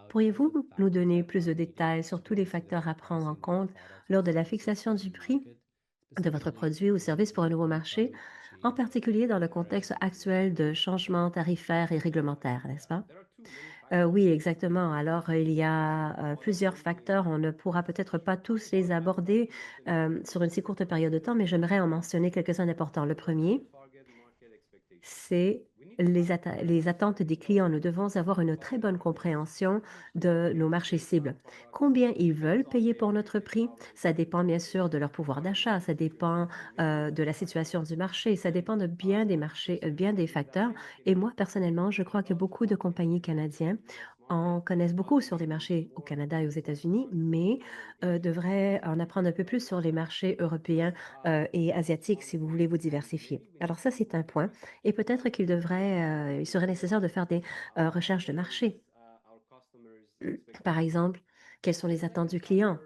Pourriez-vous nous donner plus de détails sur tous les facteurs à prendre en compte lors de la fixation du prix de votre produit ou service pour un nouveau marché, en particulier dans le contexte actuel de changements tarifaires et réglementaires, n'est-ce pas? Oui, exactement. Alors, il y a, plusieurs facteurs. On ne pourra peut-être pas tous les aborder, sur une si courte période de temps, mais j'aimerais en mentionner quelques-uns d'importants. Le premier, c'est les attentes des clients. Nous devons avoir une très bonne compréhension de nos marchés cibles. Combien ils veulent payer pour notre prix? Ça dépend bien sûr de leur pouvoir d'achat, ça dépend, de la situation du marché, ça dépend de bien des marchés, bien des facteurs et moi personnellement, je crois que beaucoup de compagnies canadiennes en connaissent beaucoup sur les marchés au Canada et aux États-Unis, mais, devraient en apprendre un peu plus sur les marchés européens, et asiatiques si vous voulez vous diversifier. Alors ça, c'est un point. Et peut-être il serait nécessaire de faire des, recherches de marché. Par exemple, quelles sont les attentes du client?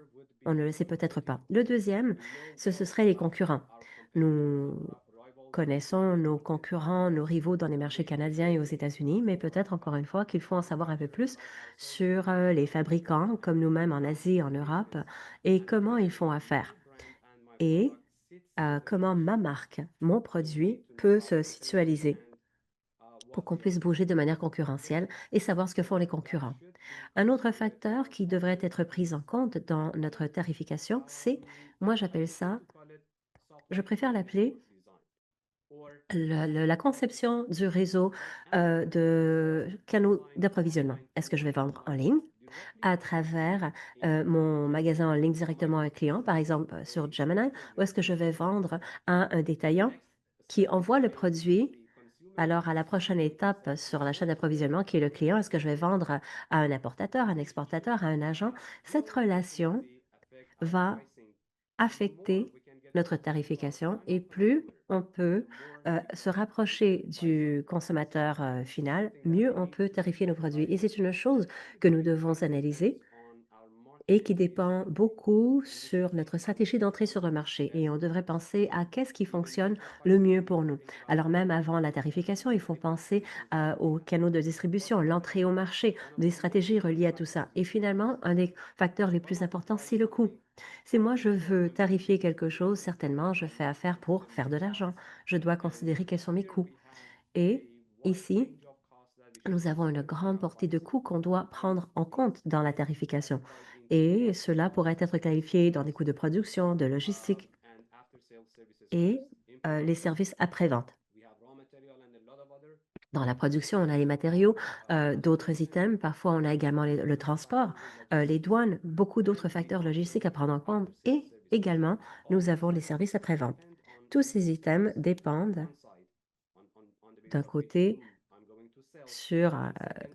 On ne le sait peut-être pas. Le deuxième, ce serait les concurrents. Nous connaissons nos concurrents, nos rivaux dans les marchés canadiens et aux États-Unis, mais peut-être encore une fois qu'il faut en savoir un peu plus sur, les fabricants comme nous-mêmes en Asie, en Europe et comment ils font affaire et comment ma marque, mon produit peut se situaliser pour qu'on puisse bouger de manière concurrentielle et savoir ce que font les concurrents. Un autre facteur qui devrait être pris en compte dans notre tarification, c'est, moi j'appelle ça, je préfère l'appeler la conception du réseau de canaux d'approvisionnement. Est-ce que je vais vendre en ligne à travers mon magasin en ligne directement à un client, par exemple sur Gemini, ou est-ce que je vais vendre à un détaillant qui envoie le produit alors, à la prochaine étape sur la chaîne d'approvisionnement qui est le client, est-ce que je vais vendre à un importateur, un exportateur, à un agent? Cette relation va affecter notre tarification et plus on peut se rapprocher du consommateur final, mieux on peut tarifier nos produits. Et c'est une chose que nous devons analyser et qui dépend beaucoup sur notre stratégie d'entrée sur le marché. Et on devrait penser à qu'est-ce qui fonctionne le mieux pour nous. Alors même avant la tarification, il faut penser aux canaux de distribution, l'entrée au marché, des stratégies reliées à tout ça. Et finalement, un des facteurs les plus importants, c'est le coût. Si moi je veux tarifier quelque chose, certainement, je fais affaire pour faire de l'argent. Je dois considérer quels sont mes coûts. Et ici, nous avons une grande portée de coûts qu'on doit prendre en compte dans la tarification. Et cela pourrait être qualifié dans des coûts de production, de logistique et les services après-vente. Dans la production, on a les matériaux, d'autres items. Parfois, on a également le transport, les douanes, beaucoup d'autres facteurs logistiques à prendre en compte. Et également, nous avons les services après-vente. Tous ces items dépendent d'un côté sur,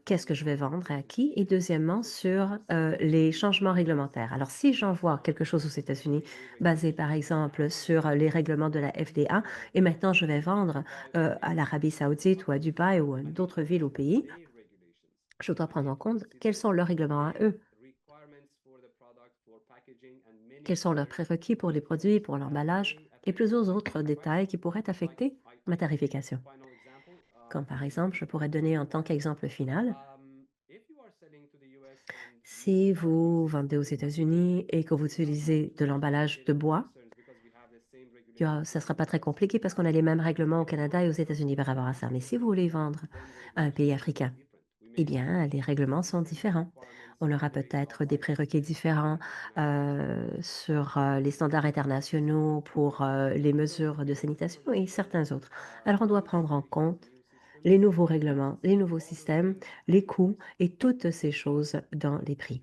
qu'est-ce que je vais vendre à qui et deuxièmement sur, les changements réglementaires. Alors si j'envoie quelque chose aux États-Unis basé par exemple sur, les règlements de la FDA et maintenant je vais vendre, à l'Arabie Saoudite ou à Dubaï ou à d'autres villes ou pays, je dois prendre en compte quels sont leurs règlements à eux. Quels sont leurs prérequis pour les produits, pour l'emballage et plusieurs autres détails qui pourraient affecter ma tarification. Comme par exemple, je pourrais donner en tant qu'exemple final, si vous vendez aux États-Unis et que vous utilisez de l'emballage de bois, ça ne sera pas très compliqué parce qu'on a les mêmes règlements au Canada et aux États-Unis par rapport à ça. Mais si vous voulez vendre à un pays africain, eh bien, les règlements sont différents. On aura peut-être des prérequis différents sur les standards internationaux pour les mesures de sanitation et certains autres. Alors, on doit prendre en compte les nouveaux règlements, les nouveaux systèmes, les coûts et toutes ces choses dans les prix.